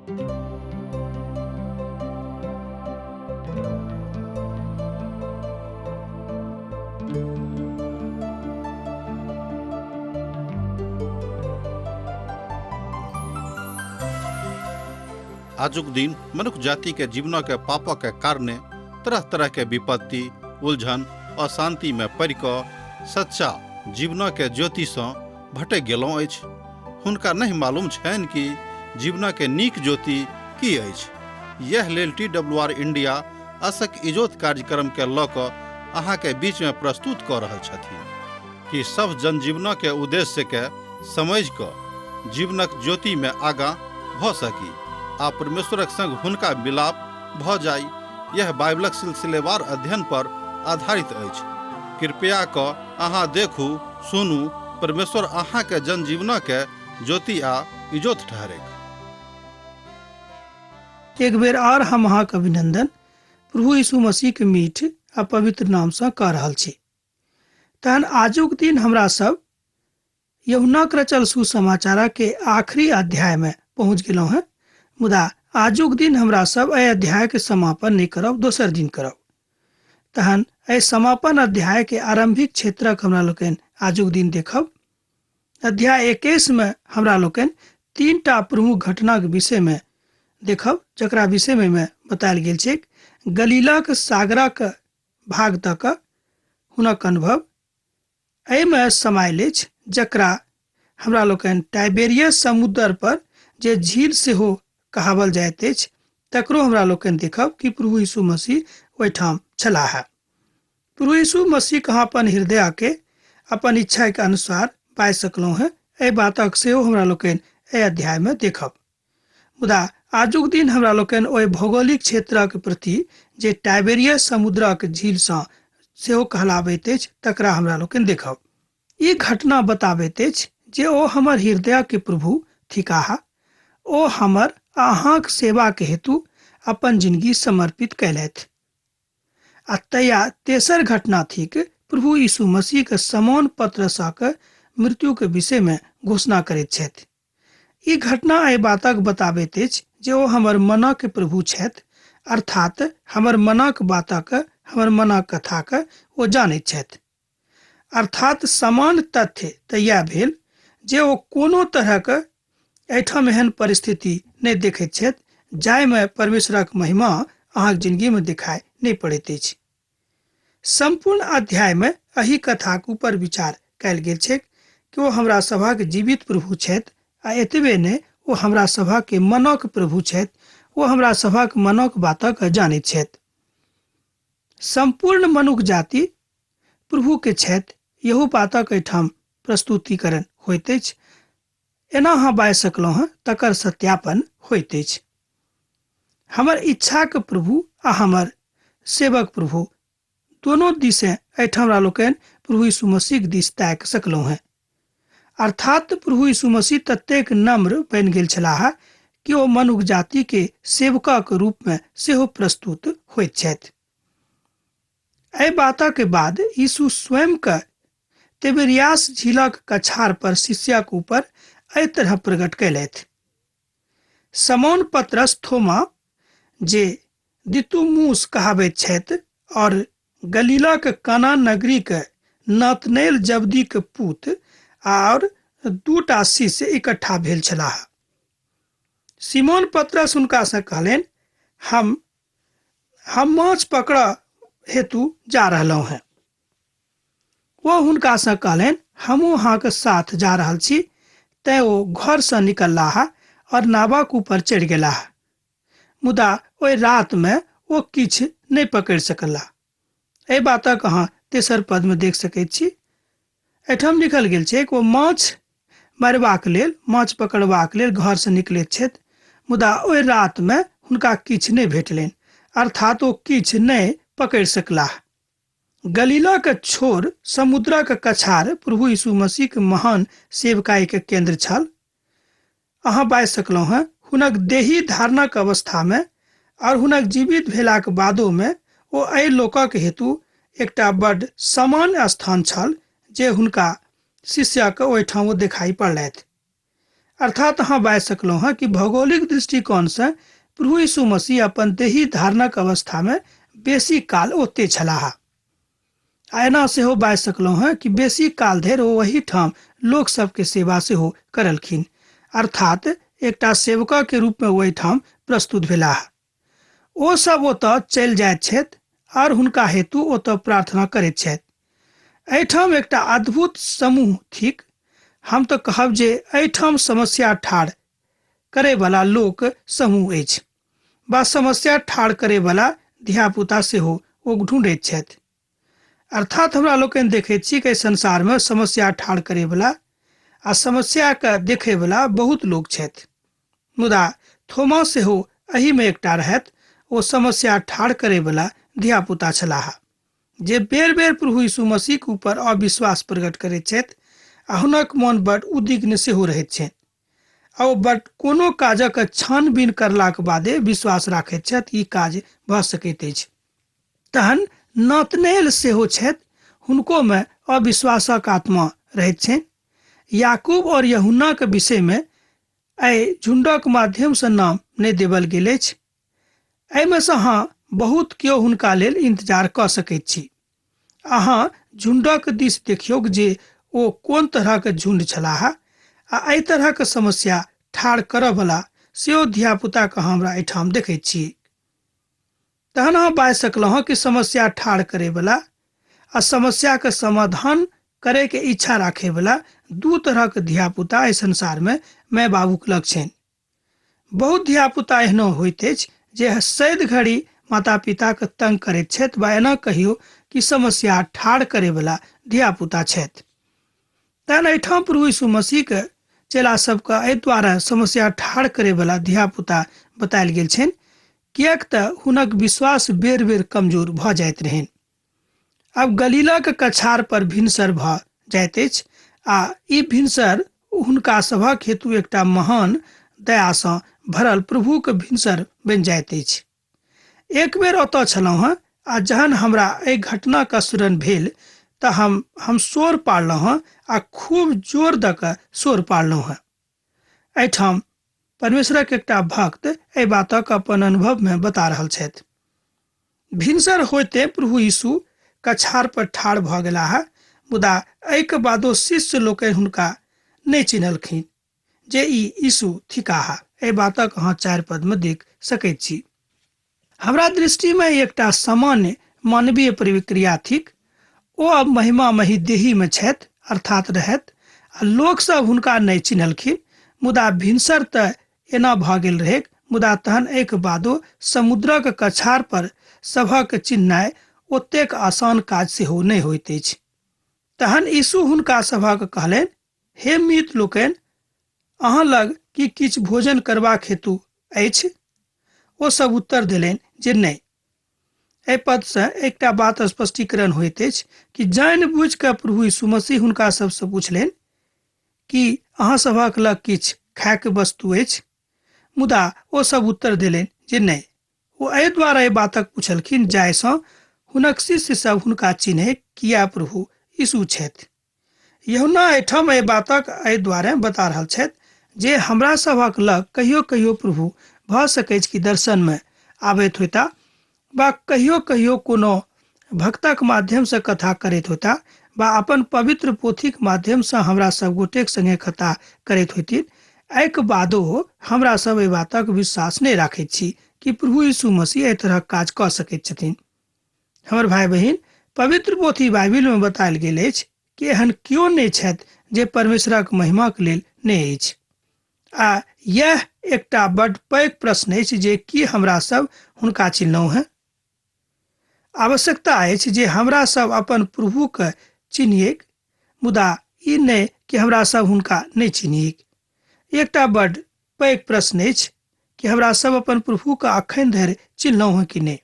आजुक दिन मनुष्य जाति के जीवन के पाप के कारणे तरह तरह के विपत्ति, उलझन, अशांति में पड़ कऽ सच्चा जीवन के ज्योति सँ भटक गेलहुँ अछि। हुनका नहीं मालूम छनि कि जीवन के नीक ज्योति की अछि। यह लेल TWR इंडिया असक इजोत कार्यक्रम के लऽ कऽ अहाँ के बीच में प्रस्तुत कऽ रहल छथिन कि सब जनजीवन के उद्देश्य के समझ कऽ जीवनक ज्योति में आगाँ भऽ सकी आ परमेश्वरक संग हुनका मिलाप भ जाय। यह बाइबलक सिलसिलेवार अध्ययन पर आधारित अछि। कृपया कऽ अहाँ देखू, सुनू, परमेश्वर अहाँ के जनजीवन के ज्योति आ इजोत ठहरे। एक बेर और हम अहाँक अभिनंदन प्रभु यीशु मसीह के मीठ आ पवित्र नाम सँ कऽ रहल छी। तहन आजुक दिन हमरा सब यूहन्नाक रचल सुसमाचार के आखिरी अध्याय में पहुँच गेलहुँ हैं। मुदा आजुक दिन हमरा सब एहि अध्याय के समापन नहीं करब, दोसर दिन करब। तहन एहि समापन अध्याय के आरंभिक क्षेत्रक हमरा लोकनि आजुक दिन देखब। अध्याय 21 में हमरा लोकनि 3टा प्रमुख घटनाक विषय में देखब, जकरा विषय में बतायल गेल छै गलीलाक सागरक भाग तक हुनक अनुभव। एहिमे समायल अछि जकरा हमरा लोकनि टाइबेरियस समुद्र पर जे झील सेहो कहावल जाइत अछि, तकरो हमरा लोकनि देखब कि प्रभु यीशु मसीह ओहिठाम छलाह। प्रभु यीशु मसीह कहाँ अपन हृदय के अपन इच्छा के अनुसार पाइ सकलहुँ हैं, एहि बातक सेहो हमरा लोकनि एहि अध्याय में देखब। मुदा आजुक दिन हमरा लोकनि ओहि भौगोलिक क्षेत्रक प्रति जे टाइबेरियस समुद्रक झील सँ सेहो कहलाबैत अछि, तकरा हमरा लोकनि देखब। ई घटना बताबैत अछि जे ओ हमर हृदय के प्रभु थिकाह। ओ हमर अहाँक सेवा के हेतु अपन जिंदगी समर्पित कैलथि। आ तैया तेसर घटना थिक प्रभु यीशु मसीह के शमौन पतरसक मृत्यु के विषय में घोषणा करैत छथि। ई घटना एहि बातक बताबैत अछि जे ओ हमर मनक प्रभु छथि, अर्थात हमर मनक बातक, हमर मनक कथाक ओ जानैत छथि। अर्थात समान तथ्य तैया भेल जे ओ कोनो तरहक एहिठाम एहन परिस्थिति नहीं देखैत छथि जाहिमे परमेश्वरक महिमा अहाँक जिंदगी में दिखाई नहीं पड़ैत अछि। संपूर्ण अध्याय में एही कथाक ऊपर विचार कयल गेल छै कि ओ हमरा सभक जीवित प्रभु छथि, आ एतबे नहि ओ हमरा सभक मनक प्रभु छथि, ओ हमरा सभक मनक बातक जानैत छथि। संपूर्ण मनुष्य जाति प्रभु के छथि, यहू बातक एहिठाम प्रस्तुतिकरण होइत अछि। एना अहाँ बाजि सकलहुँ हैं, तकर सत्यापन होइत अछि। हमर इच्छाक प्रभु आ हमर सेवक प्रभु दोनों दिशे एहिठाम हमरा लोकनि प्रभु यीशु मसीह दिस ताकि सकलहुँ हैं। अर्थात प्रभु यीशु मसीह ततेक नम्र बनि गेल छलाह कि ओ मनुष्य जाति के सेवकक रूप में सेहो प्रस्तुत होइत छथि। एहि बातक बाद यीशु स्वयं के तिबेरियास झीलक कछार पर शिष्यक ऊपर एहि तरह प्रकट कैलथि। शमौन पतरस, थोमा जे दितुमुस कहाबैत छथि, और गलीला के काना नगरी के नतनएल जबदी के पुत और 2टा शिष्य इकट्ठा भेल छलाह। सिमोन पतरस हुनका से कहलनि, हम माछ पकड़ हेतु जा रहलहुँ हैं। वो हुनका से कहलनि, हमहूँ अहाँके साथ जा रहल छी। तैं ओ घर से निकललाह और नावक ऊपर चढ़ि गेलाह। मुदा ओहि रात में ओ किछु नहीं पकड़ि सकला। एहि बातक अहाँ तेसर पद में देख सकैत छी। एहिठाम लिखल गेल छै कि ओ माछ मारबाक लेल, माछ पकड़बाक लेल घर से निकलैत छथि, मुदा ओहि रात में हुनका किछु नहीं भेटलनि, अर्थात ओ किछु नहीं पकड़ि सकलाह। गलीला के छोर समुद्रक कछार प्रभु यीशु मसीह के महान सेवकाई के केंद्र छल। अहाँ बाजि सकलहुँ हैं, हुनक देही धारणक अवस्था में और हुनक जीवित भेलाक बादो में ओ एहि लोकक हेतु एकटा बड़ सामान्य स्थान छल जे हुनका शिष्यक ओहिठाम ओ देखाई पड़लथि। अर्थात अहाँ बाजि सकलहुँ हँ कि भौगोलिक दृष्टिकोणसँ प्रभु यीशु मसीह अपन देही धारणक अवस्थामे बेसी काल ओतै छलाह। आ एना सेहो बाजि सकलहुँ हँ कि बेसी काल धरि ओ वही ठाम लोक सबके सेवा सेहो करलखिन, अर्थात एकटा सेवकके रूपमे ओहिठाम प्रस्तुत भेलाह। ओ सब ओतऽ चलि जाइत छथि और हुनका हेतु ओतऽ प्रार्थना करैत छथि। एहिठाम एकटा अद्भुत समूह थिक। हम तऽ कहब जे एहिठाम समस्या ठाढ़ करैवला लोक समूह अछि, बा समस्या ठाढ़ करैवला धियापुता सेहो ओ ढूंढैत छथि। अर्थात हमरा लोकनि देखैत छी कि संसारमे समस्या ठाढ़ करैवला आ समस्याके देखैवला बहुत लोक छथि, मुदा थोमा सेहो एहिमे एकटा रहथि। ओ समस्या ठाढ़ करैवला धियापुता छलाह जे बेर बेर प्रभु यीशु मसीहके ऊपर अविश्वास प्रकट करैत छथि आ हुनक मोन बड्ड उद्विग्न सेहो रहैत छनि। आ ओ बड्ड कोनो काजक छानबीन करलाक बादे विश्वास राखैत छथि ई काज भऽ सकैत अछि। तहन नतनेल सेहो छथि, हुनकोमे अविश्वासक आत्मा रहैत छनि। याकूब और यूहन्नाके विषयमे एहि झुंडक माध्यमसँ नाम नहि देवल गेल अछि। एहिमे सँ अहाँ बहुत केओ हुनका लेल इंतजार कऽ सकैत छी। अहाँ झुंडक दिस देखियौ जे ओ कोन तरहके झुंड छलाह आ एहि तरहके समस्या ठाढ़ करऽवला सेहो धियापुताके हमरा एहिठाम देखैत छी। तहन अहाँ बाजि सकलहुँ हँ कि समस्या ठाढ़ करैवला आ समस्याके समाधान करैके इच्छा राखैवला दू तरहके धियापुता एहि संसारमे माय बाबूके लग छनि। बहुत धियापुता एहनो होइत अछि जे सैद घड़ी माता पिताके तंग करैत छथि, वा एना कहियो कि समस्या ठाढ़ करैवला धियापुता छथि। तहन एहिठाम प्रभु यीशु मसीहके चेला सबके एहि दुआरे समस्या ठाढ़ करैवला धियापुता बतायल गेल छनि किएक तऽ हुनक विश्वास बेर बेर कमजोर भऽ जाइत रहनि। आब गलीलाके कछार पर भिनसर भऽ जाइत अछि आ ई भिनसर हुनका सभक हेतु एकटा महान दयासँ भरल प्रभुके भिनसर बनि जाइत अछि। एक बेर ओतऽ छलहुँ हँ आ जहन हमरा एहि घटनाके स्मरण भेल तऽ हम शोर पाड़लहुँ हँ आ खूब जोर दऽ कऽ शोर पाड़लहुँ हँ। एहिठाम परमेश्वरक एकटा भक्त एहि बातक अपन अनुभवमे बता रहल छथि। भिनसर होइते प्रभु यीशु कछार पर ठाढ़ भऽ गेलाह, मुदा एहिके बादो शिष्य लोकनि हुनका नहि चिन्हलखिन जे ई यीशु थिकाह। एहि बातक अहाँ 4 पदमे देख सकैत छी। हमरा दृष्टिमे एकटा सामान्य मानवीय प्रक्रिया थिक। ओ अब महिमामयी देहीमे छथि, अर्थात रहथि, आ लोकसभ हुनका नहि चिन्हलखिन। मुदा भिनसर तऽ एना भऽ गेल रहैक, मुदा तहन एहिके बादो समुद्रक कछार पर सभक चिन्हनाइ ओतेक आसान काज सेहो नहि होइत अछि। तहन यीशु हुनका सभक कहलनि, हे मित्र लोकनि, अहाँ लग की किछु भोजन करबाक हेतु अछि? ओ सब उत्तर देलनि जे नहि। एहि पदसँ एकटा बात स्पष्टीकरण होइत अछि कि जानि बुझि कऽ प्रभु यीशु मसीह हुनका सबसँ पूछलनि कि अहाँ सभक लग किछु खायके वस्तु अछि? मुदा ओ सब उत्तर देलनि जे नहि। ओ एहि दुआरे एहि बातक पूछलखिन जाहिसँ हुनक शिष्य सब हुनका चिन्है किया प्रभु यीशु छथि। यूहन्ना एहिठाम एहि बातक एहि दुआरे बता रहल छथि जे हमरा सभक लग कहियो कहियो प्रभु भऽ सकैत कि दर्शनमे आबैत होता, वा कहियो कहियो कोनो भक्तक माध्यमसँ कथा करैत होता, वा अपन पवित्र पोथीक माध्यमसँ हमरा सब गोटेक संगे कथा करैत होथिन। एहिके बादो हमरा सब एहि बातक विश्वास नहि राखैत छी कि प्रभु यीशु मसीह एहि तरहक काज कऽ सकैत छथिन। हमर भाई बहिन, पवित्र पोथी बाइबिलमे बतायल गेल अछि कि एहन केओ नहि छथि जे परमेश्वरक महिमाक लेल नहि अछि। आ यह एकटा बड्ड पैघ प्रश्न अछि जे की हमरा सब हुनका चिन्हलहुँ हैं? आवश्यकता अछि जे हमरा सब अपन प्रभुके चिन्हियैक, मुदा ई नहि कि हमरा सब हुनका नहि चिन्हियैक। एकटा बड्ड पैघ प्रश्न अछि कि हमरा सब अपन प्रभुके अखन धरि चिन्हलहुँ हैं कि नहि।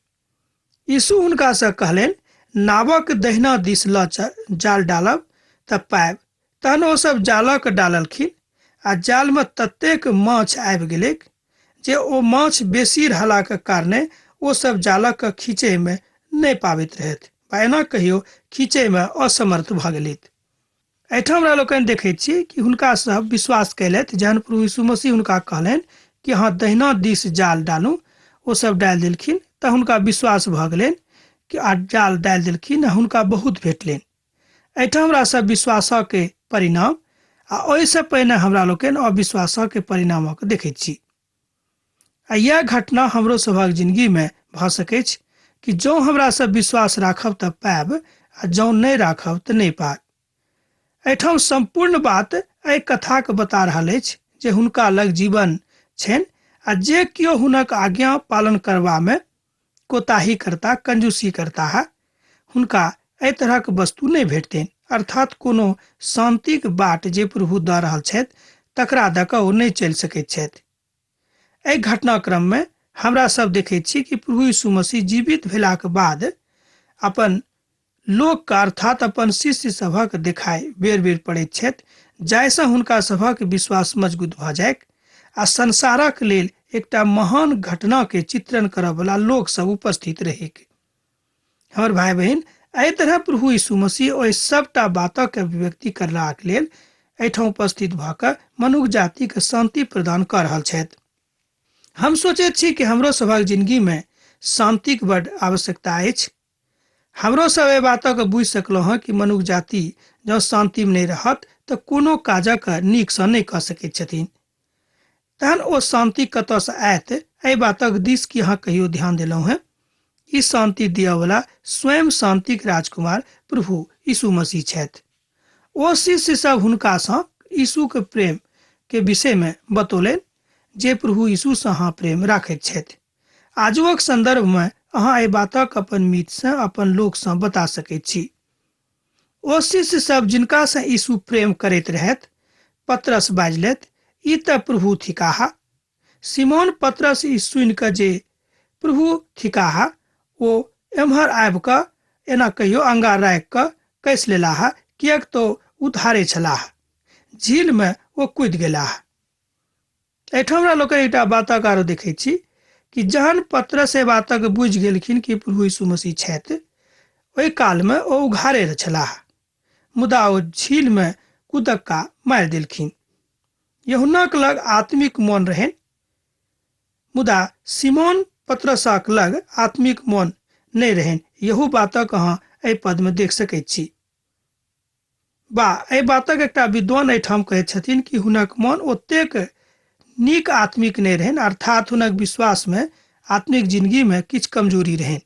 यीशु हुनकासँ कहलनि, नावक दहिना दिस लऽ जाल डालब तऽ पायब। तहन ओ सब जालक डाललखिन आ जालमे ततेक माछ आबि गेलैक जे ओ माछ बेसी रहलाक कारणे ओ सब जालक खींचैमे नहि पाबैत रहथि, वा एना कहियो खींचैमे असमर्थ भऽ गेलथि। एहिठाम हमरा लोकनि देखैत छी कि हुनका सब विश्वास कयलथि। जहन प्रभु यीशु मसीह हुनका कहलनि कि अहाँ दहिना दिस जाल डालू, ओ सब डालि देलखिन। तऽ हुनका विश्वास भऽ गेलनि कि आ जाल डालि देलखिन आ हुनका बहुत भेटलनि। एहिठाम हमरा सब विश्वासके परिणाम आ ओहिसँ पहिने हमरा लोकनि अविश्वासके परिणामक देखैत छी। आ यह घटना हमरो सभक जिंदगीमे भऽ सकैत छै कि जँ हमरा सब विश्वास राखब तऽ पायब, आ जँ नहि राखब तऽ नहि पायब। एहिठाम संपूर्ण बात एहि कथाके बता रहल अछि जे हुनका लग जीवन छनि, आ जे केओ हुनक आज्ञा पालन करबामे कोताही करता, कंजूसी करता है, हुनका एहि तरहक वस्तु नहि भेटतनि। अर्थात कोनो शांतिक बाट जे प्रभु दऽ रहल छथि तकरा दऽ कऽ ओ नहि चलि सकैत छथि। एहि घटनाक्रममे हमरा सब देखैत छी कि प्रभु यीशु मसीह जीवित भेलाक बाद अपन लोकके अर्थात अपन शिष्य सभक देखाय बेर बेर पड़ैत छथि, जाहिसँ हुनका सभक विश्वास मजबूत भऽ जायक आ संसारक लेल एकटा महान घटनाके चित्रण करयवला लोक सब उपस्थित रहैक। हमर भाई बहिन, एहि तरह प्रभु यीशु मसीह ओहि सबटा बातक अभिव्यक्ति करलाक लेल एहिठाम उपस्थित भऽ कऽ मनुष्य जातिके शांति प्रदान कऽ रहल छथि। हम सोचैत छी कि हमरो सभक जिंदगीमे शांतिक बड्ड आवश्यकता अछि। हमरो सब एहि बातक बुझि सकलहुँ हँ कि मनुष्य जाति जँ शांतिमे नहि रहत तऽ कोनो काजक नीकसँ नहि कऽ सकैत छथिन। तहन ओ शांति कतयसँ आयत, एहि बातक दिस की अहाँ कहियो ध्यान देलहुँ हैं? ई शांति दिअवला स्वयं शांतिक राजकुमार प्रभु यीशु मसीह छथि। ओ शिष्य सब हुनकासँ यीशुके प्रेमके विषयमे बतौलनि जे प्रभु यीशुसँ अहाँ प्रेम राखैत छथि। आजुक संदर्भमे अहाँ एहि बातक अपन मित्रसँ, अपन लोकसँ बता सकैत छी। ओ शिष्य सब जिनकासँ यीशु प्रेम करैत रहथि, पतरस बाजलथि, ई तऽ प्रभु थिकाहा। सिमोन पतरस ई सुनि कऽ जे प्रभु थिकाहा, ओ एम्हर आबि कऽ एना कहियो अंगार राखि कऽ कसि लेलाह, किएक तऽ उधारे छलाह। झीलमे ओ कूदि गेलाह। एहिठाम हमरा लोक एकटा बातक आरो देखैत छी कि जहन पतरस एहि बातक बुझि गेलखिन कि प्रभु यीशु मसीह छथि, ओहि कालमे ओ उघारे छलाह, मुदा ओ झीलमे कुदक्का मारि देलखिन। यूहन्नाक लग आत्मिक मौन रहनि, मुदा सिमोन पतरसक लग आत्मिक मौन नहि रहनि। यहू बातक अहाँ एहि पदमे देख सकैत छी। बा एहि बातक एकटा विद्वान एहिठाम कहैत छथिन कि हुनक मन ओतेक नीक आत्मिक नहि रहनि, अर्थात हुनक विश्वासमे, आत्मिक जिंदगीमे किछु कमजोरी रहनि।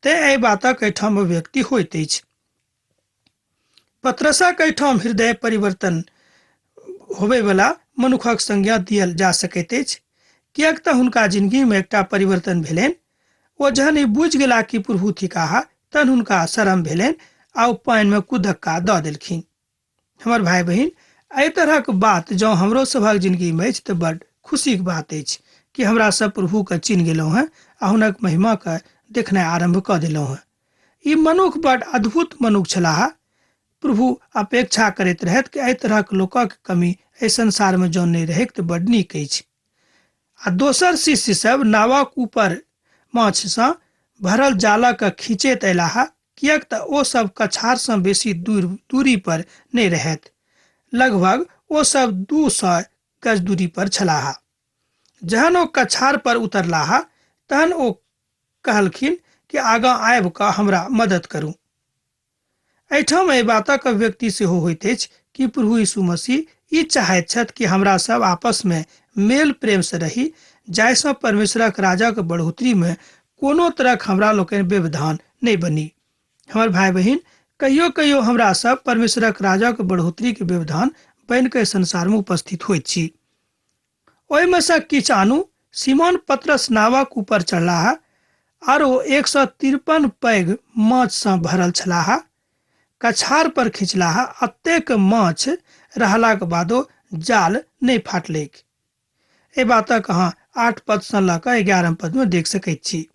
तैं एहि बातक एहिठाम अभिव्यक्ति होइत अछि। पतरसक एहिठाम हृदय परिवर्तन होबयवला मनुखक संज्ञा दियल जा सकैत अछि, किएक तऽ हुनका जिंदगीमे एकटा परिवर्तन भेलनि। ओ जहन ई बुझि गेला कि प्रभु थिकाहा, तहन हुनका शरम भेलनि आ ओ पानिमे कुदक्का दऽ देलखिन। हमर भाई बहिन, एहि तरहक बात जँ हमरो सभक जिंदगीमे अछि तऽ बड्ड खुशीके बात अछि कि हमरा सब प्रभुके चिन्ह गेलहुँ हैं आ हुनक महिमाके देखनाइ आरम्भ कऽ देलहुँ हैं। ई मनुख बड्ड अद्भुत मनुख छलाह। प्रभु अपेक्षा करैत रहथि कि एहि तरहक लोकक कमी एहि संसारमे जँ नहि रहैक तऽ बड्ड नीक अछि। आ दोसर शिष्य सब नावक ऊपर माछसँ भरल जालक खींचैत अयलाह, किएक तऽ ओ सब कछारसँ बेसी दूरी पर नहि रहथि। लगभग ओ सब 200 गज दूरी पर छलाह। जहन ओ कछार पर उतरलाह, तहन ओ कहलखिन कि आगाँ आबि कऽ हमरा मदद करू। एहिठाम एहि बातक अभिव्यक्ति सेहो होइत अछि कि प्रभु यीशु मसीह ई चाहैत छथि कि हमरा सब आपसमे मेल प्रेमसँ रही, जाहिसँ परमेश्वरक राजक बढ़ोतरीमे कोनो तरहक हमरा लोकनि व्यवधान नहि बनी। हमर भाई बहिन, कहियो कहियो हमरा सब परमेश्वरक राजक बढ़ोतरीके व्यवधान बनि कऽ संसारमे उपस्थित होइत छी। ओहिमे सँ किछु आनू सिमोन पतरस नावक ऊपर चढ़लाह, आरो 153 पैघ माछसँ भरल छलाह। कछार पर खिंचलाह, एतेक माछ रहलाक बादो जाल नहि फाटलैक। एहि बातक अहाँ 8 पदसँ लऽ कऽ 11 पदमे देख सकैत छी।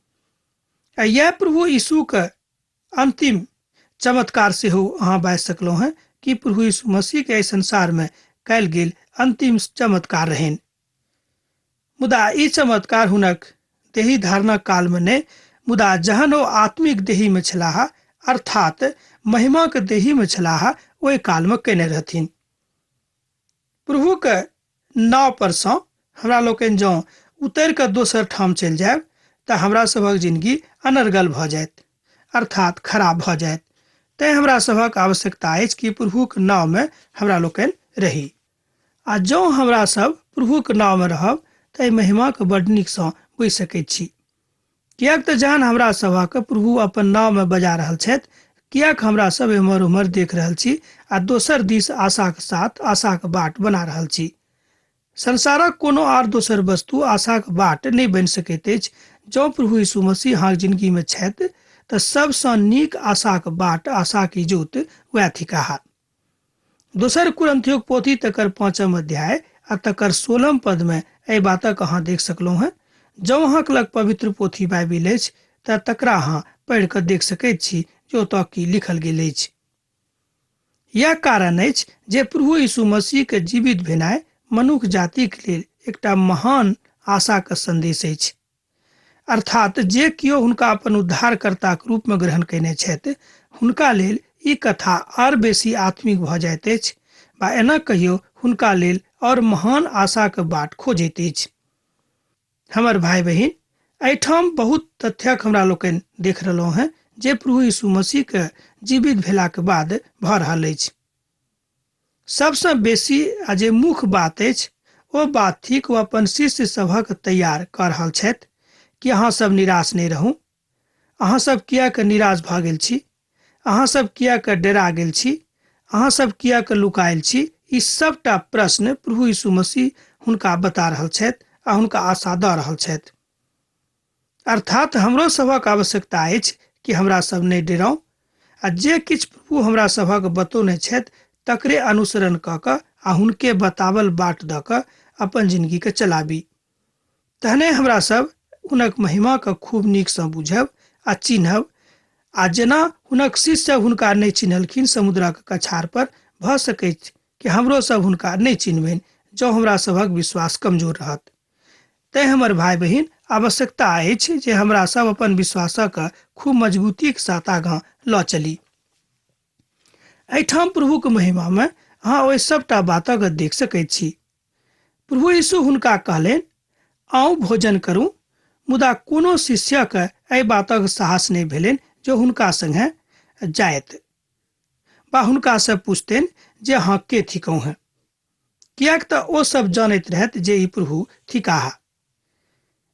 यह प्रभु यीशुके अंतिम चमत्कार सेहो अहाँ बाजि सकलहुँ हैं कि प्रभु यीशु मसीहके एहि संसारमे कयल गेल अंतिम चमत्कार रहनि। मुदा ई चमत्कार हुनक देही धारणा कालमे नहि, मुदा जहन ओ आत्मिक देहीमे छलाह, अर्थात महिमा के देही में छलाह ओहि काल में केने रहथिन। प्रभु के नाव पर सँ हमरा लोकनि जँ उतरि कऽ दोसर ठाम चलि जायब तऽ हमरा सभक जिंदगी अनर्गल भऽ जायत, अर्थात खराब भऽ जायत। तैँ हमरा सभक आवश्यकता अछि कि प्रभुक नाव में हमरा लोकनि रही। आ जँ हमरा सब प्रभुक नाव में रहब तऽ एहि महिमाके बड्ड नीकसँ बुझि सकैत छी। किएक तऽ जहन हमरा सभक प्रभु अपन नाव में बजा रहल छथि, किएक हमरा सब एम्हर उम्हर देख रहल छी आ दोसर दिस आशाक साथ आशाक बाट बना रहल छी। संसारक कोनो आर दोसर वस्तु आशाक बाट नहि बनि सकैत अछि। जँ प्रभु यीशु मसीह अहाँक जिंदगी में छथि तऽ सबसँ नीक आशाक बाट, आशाक इजोत वएह थिकाह। दोसर कुरिन्थियों पोथी तकर 5 अध्याय आ तकर 16 पद में एहि बातक अहाँ देख सकलहुँ हैं। जँ अहाँक लग पवित्र पोथी बाइबिल अछि तऽ तकरा अहाँ पढ़ि कऽ देख सकैत छी जे ओतय की लिखल गेल अछि। यह कारण अछि जे प्रभु यीशु मसीह के जीवित भेनाइ मनुष्य जातिक लेल एकटा महान आशाक संदेश अछि। अर्थात जे कियो हुनका अपन उद्धारकर्ताक रूप में ग्रहण कयने छथि, हुनका लेल ई कथा और बेसी आत्मिक भऽ जाइत अछि, बा एना कहियो हुनका लेल और महान आशाक बाट खोजैत अछि। हमर भाई बहिन, एहिठाम बहुत तथ्यक हमरा लोकनि देख रहलहुँ हैं जे प्रभु यीशु मसीह के जीवित भेलाक बाद भऽ रहल अछि। सबसँ बेसी आ जे मुख्य बात अछि ओ बात थिक ओ अपन शिष्य सभक तैयार कऽ रहल छथि कि अहाँ सब निराश नहीं रहू। अहाँ सब किएक निराश भऽ गेल छी? अहाँ सब किएक डेरा गेल छी? अहाँ सब किएक लुकायल छी? ई सबटा प्रश्न प्रभु यीशु मसीह हुनका बता रहल छथि आ हुनका आशा दऽ रहल छथि। अर्थात हमरो सभक आवश्यकता अछि कि हमरा सब नहीं डेराउ आ जे किछु प्रभु हमरा सभक बतौने छथि तकरे अनुसरण कऽ कऽ आ हुनके बतावल बाट दऽ कऽ अपन जिंदगी के चलाबी। तहने हमरा सब हुनक महिमा के खूब नीकसँ बुझब आ चिन्हब। आ जेना हुनक शिष्य हुनका नहीं चिन्हलखिन समुद्रक कछार पर, भऽ सकैत कि हमरो सब हुनका नहीं चिन्हबनि जँ हमरा सभक विश्वास कमजोर रहत। तैँ हमर भाई बहिन, आवश्यकता अछि जे हमरा सब अपन विश्वासक खूब मजबूतीक साथ आगाँ लऽ चली। एहिठाम प्रभुक महिमा में अहाँ ओहि सबटा बातक देख सकैत छी। प्रभु यीशु हुनका कहलनि, आउ भोजन करू, मुदा कोनो शिष्यक एहि बातक साहस नहीं भेलनि जो हुनका संगे जायत बा हुनका से पूछतनि जे अहाँ के थिकहुँ हैं, किएक तऽ ओ सब जानैत रहथि जे ई प्रभु थिकाह।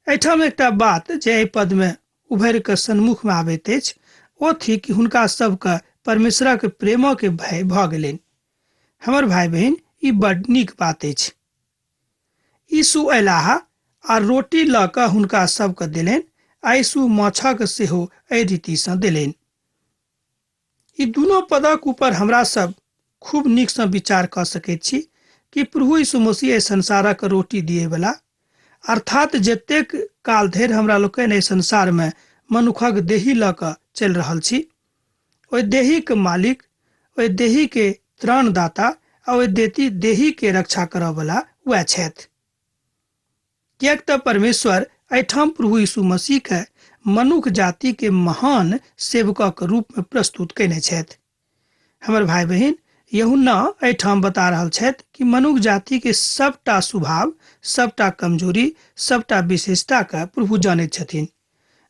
एहिठाम एकटा बात जे एहि पद में उभरि कऽ सन्मुख में आबैत अछि ओ थी कि हुनका सबके परमेश्वरक प्रेमक भय भऽ गेलनि। हमर भाई बहिन, ई बड्ड नीक बात अछि। यीशु अयलाह आ रोटी लऽ कऽ हुनका सबके देलनि आ यीशु माछक सेहो एहि रीतिसँ देलनि। ई दुनू पदक ऊपर हमरा सब खूब नीकसँ विचार कऽ सकैत छी कि प्रभु यीशु मसीह एहि संसारक रोटी दिएवला, अर्थात जतेक काल धरि हमरा लोकनि एहि संसार में मनुखक देही लऽ कऽ चलि रहल छी, ओहि देही के मालिक, ओहि देही के त्राणदाता आ ओहि देही के रक्षा करऽ वाला वह छथि। किएक तऽ परमेश्वर एहिठाम प्रभु यीशु मसीह के मनुष्य जाति के महान सेवकक रूप में प्रस्तुत कयने छथि। हमर भाई बहिन, यूहन्ना एहिठाम बता रहल छथि कि मनुष्य जाति के सबटा स्वभाव, सबटा कमजोरी, सबटा विशेषता के प्रभु जानैत छथिन,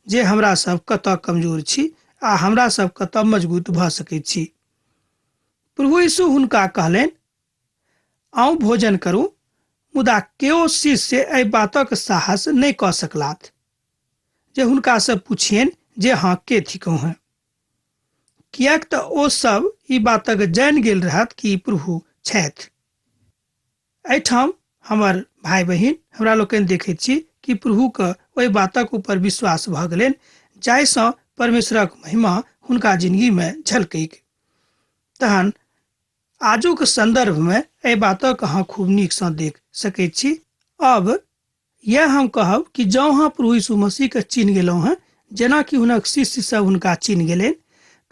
जे हमरा सब कतऽ कमजोर छी आ हमरा सब कतऽ मजबूत भऽ सकैत छी। प्रभु यीशु हुनका कहलनि, आउ भोजन करू, मुदा केओ शिष्य एहि बातक साहस नहीं कऽ सकलाथ जे हुनका से पूछियनि जे अहाँ के थिकहुँ हैं, किएक तऽ ओ सब ई बातक जानि गेल रहत कि प्रभु छथि। एहिठाम हमर भाई बहिन, हमरा लोकनि देखैत छी कि प्रभु के ओहि बातक ऊपर विश्वास भऽ गेलनि जाहिसँ परमेश्वरक महिमा हुनका जिंदगी में झलकैक। तहन आजुक संदर्भ में एहि बातक अहाँ खूब नीकसँ देख सकैत छी। अब यह हम कहब कि जँ अहाँ प्रभु यीशु मसीह के चिन्ह गेलहुँ हैं, जेना कि हुनक शिष्य सब हुनका चिन्ह गेलनि,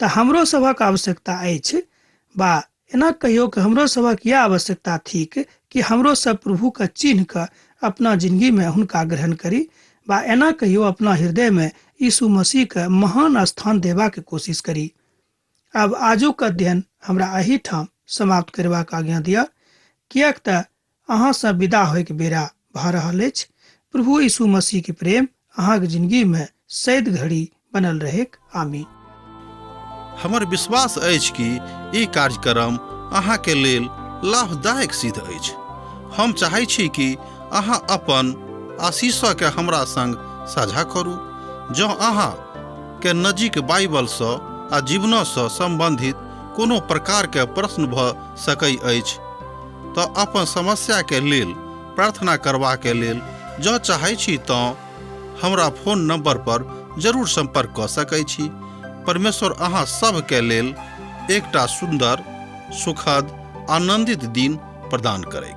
तऽ हमरो सभक आवश्यकता अछि, बा एना कहियो कि हमरो सभक यह आवश्यकता थिक कि हमरो सब प्रभु के चिन्ह के अपना जिंदगी में हुनका ग्रहण करी, बा एना कहियो अपना हृदय में यीशु मसीह के महान स्थान देबा के कोशिश करी। अब आजुक अध्ययन हमरा एही ठाम समाप्त करबाक आज्ञा दिया, किएक तऽ अहाँ से विदा होय के बेरा भऽ रहल अछि। प्रभु यीशु मसीह के प्रेम अहाँके जिंदगी में सैद घड़ी बनल रहेक। आमीन। हमर विश्वास अछि कि ई कार्यक्रम अहाँके लेल लाभदायक सिद्ध अछि। हम चाहै छी कि अहाँ अपन आशीषके हमरा संग साझा करू। जँ अहाँ के नजीक बाइबलसँ आ जीवनसँ संबंधित कोनो प्रकारके प्रश्न भऽ सकै अछि तऽ अपन समस्याके लेल प्रार्थना करबाके लेल जँ चाहै छी तऽ हमरा फोन नंबर पर जरूर संपर्क कऽ सकै छी। परमेश्वर अहाँ सबके लेल एकटा सुंदर, सुखद, आनंदित दिन प्रदान करै।